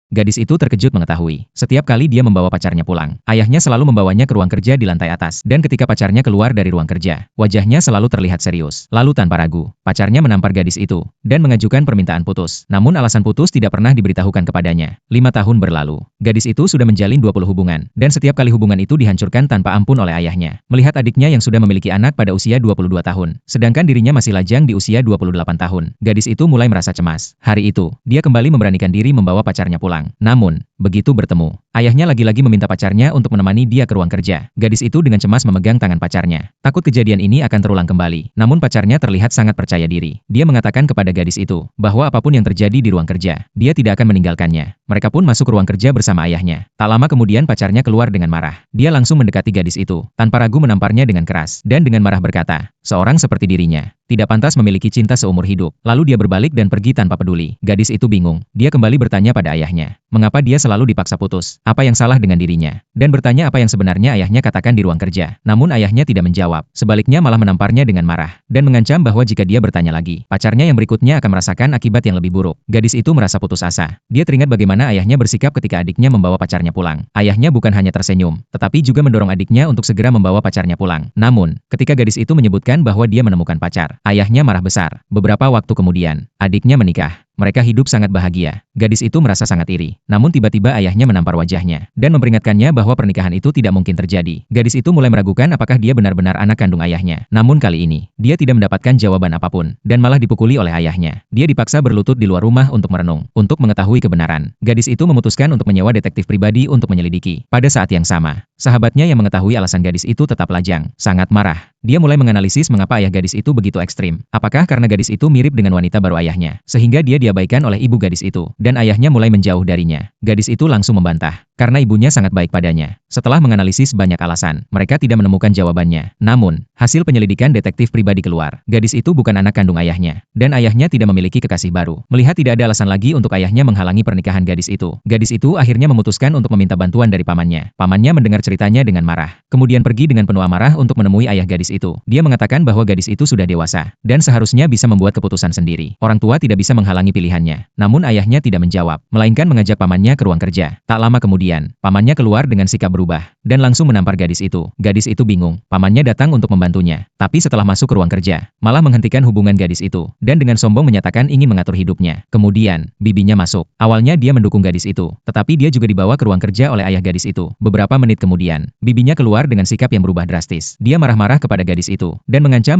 Gadis itu terkejut mengetahui, setiap kali dia membawa pacarnya pulang, ayahnya selalu membawanya ke ruang kerja di lantai atas. Dan ketika pacarnya keluar dari ruang kerja, wajahnya selalu terlihat serius. Lalu tanpa ragu, pacarnya menampar gadis itu, dan mengajukan permintaan putus. Namun alasan putus tidak pernah diberitahukan kepadanya. 5 tahun berlalu, gadis itu sudah menjalin 20 hubungan, dan setiap kali hubungan itu dihancurkan tanpa ampun oleh ayahnya. Melihat adiknya yang sudah memiliki anak pada usia 22 tahun, sedangkan dirinya masih lajang di usia 28 tahun, gadis itu mulai merasa cemas. Hari itu, dia kembali memberanikan diri membawa pacarnya pulang. Namun, begitu bertemu, ayahnya lagi-lagi meminta pacarnya untuk menemani dia ke ruang kerja. Gadis itu dengan cemas memegang tangan pacarnya. Takut kejadian ini akan terulang kembali. Namun pacarnya terlihat sangat percaya diri. Dia mengatakan kepada gadis itu, bahwa apapun yang terjadi di ruang kerja, dia tidak akan meninggalkannya. Mereka pun masuk ke ruang kerja bersama ayahnya. Tak lama kemudian pacarnya keluar dengan marah. Dia langsung mendekati gadis itu, tanpa ragu menamparnya dengan keras, dan dengan marah berkata, seorang seperti dirinya tidak pantas memiliki cinta seumur hidup. Lalu dia berbalik dan pergi tanpa peduli. Gadis itu bingung. Dia kembali bertanya pada ayahnya, mengapa dia selalu dipaksa putus? Apa yang salah dengan dirinya? Dan bertanya apa yang sebenarnya ayahnya katakan di ruang kerja. Namun ayahnya tidak menjawab. Sebaliknya malah menamparnya dengan marah, dan mengancam bahwa jika dia bertanya lagi, pacarnya yang berikutnya akan merasakan akibat yang lebih buruk. Gadis itu merasa putus asa. Dia teringat bagaimana ayahnya bersikap ketika adiknya membawa pacarnya pulang. Ayahnya bukan hanya tersenyum, tetapi juga mendorong adiknya untuk segera membawa pacarnya pulang. Namun, ketika gadis itu menyebutkan bahwa dia menemukan pacar, ayahnya marah besar. Beberapa waktu kemudian, adiknya menikah. Mereka hidup sangat bahagia. Gadis itu merasa sangat iri. Namun tiba-tiba ayahnya menampar wajahnya, dan memperingatkannya bahwa pernikahan itu tidak mungkin terjadi. Gadis itu mulai meragukan apakah dia benar-benar anak kandung ayahnya. Namun kali ini, dia tidak mendapatkan jawaban apapun, dan malah dipukuli oleh ayahnya. Dia dipaksa berlutut di luar rumah untuk merenung, untuk mengetahui kebenaran. Gadis itu memutuskan untuk menyewa detektif pribadi untuk menyelidiki. Pada saat yang sama, sahabatnya yang mengetahui alasan gadis itu tetap lajang, sangat marah. Dia mulai menganalisis mengapa ayah gadis itu begitu ekstrim. Apakah karena gadis itu mirip dengan wanita baru ayahnya, sehingga dia diabaikan oleh ibu gadis itu, dan ayahnya mulai menjauh darinya. Gadis itu langsung membantah, karena ibunya sangat baik padanya. Setelah menganalisis banyak alasan, mereka tidak menemukan jawabannya. Namun, hasil penyelidikan detektif pribadi keluar. Gadis itu bukan anak kandung ayahnya, dan ayahnya tidak memiliki kekasih baru. Melihat tidak ada alasan lagi untuk ayahnya menghalangi pernikahan gadis itu akhirnya memutuskan untuk meminta bantuan dari pamannya. Pamannya mendengar ceritanya dengan marah, kemudian pergi dengan penuh amarah untuk menemui ayah gadis itu. Dia mengatakan bahwa gadis itu sudah dewasa, dan seharusnya bisa membuat keputusan sendiri. Orang tua tidak bisa menghalangi pilihannya. Namun ayahnya tidak menjawab, melainkan mengajak pamannya ke ruang kerja. Tak lama kemudian, pamannya keluar dengan sikap berubah, dan langsung menampar gadis itu. Gadis itu bingung. Pamannya datang untuk membantunya, tapi setelah masuk ke ruang kerja, malah menghentikan hubungan gadis itu, dan dengan sombong menyatakan ingin mengatur hidupnya. Kemudian, bibinya masuk. Awalnya dia mendukung gadis itu, tetapi dia juga dibawa ke ruang kerja oleh ayah gadis itu. Beberapa menit kemudian, bibinya keluar dengan sikap yang berubah drastis. Dia marah-marah kepada gadis itu, dan mengancam